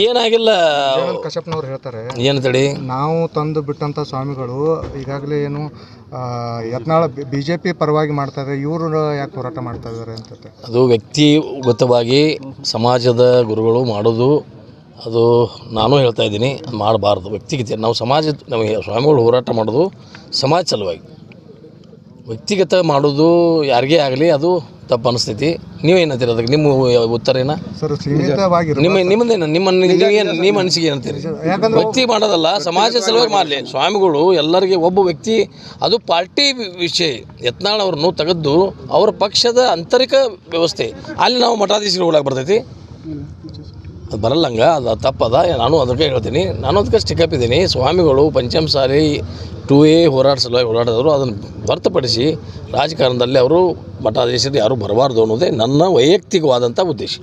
ಏನಾಗಿಲ್ಲ. ಕಶ್ಯಪ್ನವ್ರು ಹೇಳ್ತಾರೆ ಏನಂತೇಳಿ ನಾವು ತಂದು ಬಿಟ್ಟಂಥ ಸ್ವಾಮಿಗಳು ಈಗಾಗಲೇ ಏನು ಯತ್ನಾಳ BJP ಪರವಾಗಿ ಮಾಡ್ತಾರೆ, ಇವರು ಯಾಕೆ ಹೋರಾಟ ಮಾಡ್ತಾ ಇದ್ದಾರೆ ಅಂತ. ಅದು ವ್ಯಕ್ತಿಗತವಾಗಿ ಸಮಾಜದ ಗುರುಗಳು ಮಾಡೋದು, ಅದು ನಾನು ಹೇಳ್ತಾ ಇದ್ದೀನಿ, ಅದು ಮಾಡಬಾರ್ದು. ವ್ಯಕ್ತಿಗತ ನಾವು ನಮಗೆ ಸ್ವಾಮಿಗಳು ಹೋರಾಟ ಮಾಡೋದು ಸಮಾಜ ಸಲುವಾಗಿ. ವ್ಯಕ್ತಿಗತ ಮಾಡೋದು ಯಾರಿಗೇ ಆಗಲಿ ಅದು ತಪ್ಪು ಅನಿಸ್ತೈತಿ. ನೀವೇನಂತೀರಿ ಅದಕ್ಕೆ? ನಿಮ್ಮ ಉತ್ತರ ಏನ ಸರ್? ಸೀಮಿತವಾಗಿ ನಿಮ್ಮದೇನು ನಿಮ್ಮ ಅನಿಸಿಕೆ ಏನಂತೀರಿ? ವ್ಯಕ್ತಿ ಮಾಡೋದಲ್ಲ, ಸಮಾಜ ಸಲುವಾಗಿ ಮಾಡಲಿ. ಸ್ವಾಮಿಗಳು ಎಲ್ಲರಿಗೆ ಒಬ್ಬ ವ್ಯಕ್ತಿ, ಅದು ಪಾರ್ಟಿ ವಿಷಯ. ಯತ್ನಾಳ್ ಅವ್ರನ್ನು ತೆಗೆದು ಅವರ ಪಕ್ಷದ ಆಂತರಿಕ ವ್ಯವಸ್ಥೆ ಅಲ್ಲಿ ನಾವು ಮಠಾಧೀಶರು ಹೋಗಕ್ಕೆ ಬರ್ತೈತಿ? ಅದು ಬರಲ್ಲ. ಹಂಗೆ ಅದು ತಪ್ಪದ. ನಾನು ಅದಕ್ಕೆ ಹೇಳ್ತೀನಿ, ನಾನು ಅದಕ್ಕೆ ಸ್ಟಿಕಪ್ ಇದ್ದೀನಿ. ಸ್ವಾಮಿಗಳು ಪಂಚಮ ಸಾರಿ 2A ಹೋರಾಟ ಸಲುವಾಗಿ ಹೋರಾಡಿದವರು. ಅದನ್ನು ಹೊರತುಪಡಿಸಿ ರಾಜಕಾರಣದಲ್ಲಿ ಅವರು ಮಠಾಧೀಶರು ಯಾರೂ ಬರಬಾರ್ದು ಅನ್ನೋದೇ ನನ್ನ ವೈಯಕ್ತಿಕವಾದಂಥ ಉದ್ದೇಶ.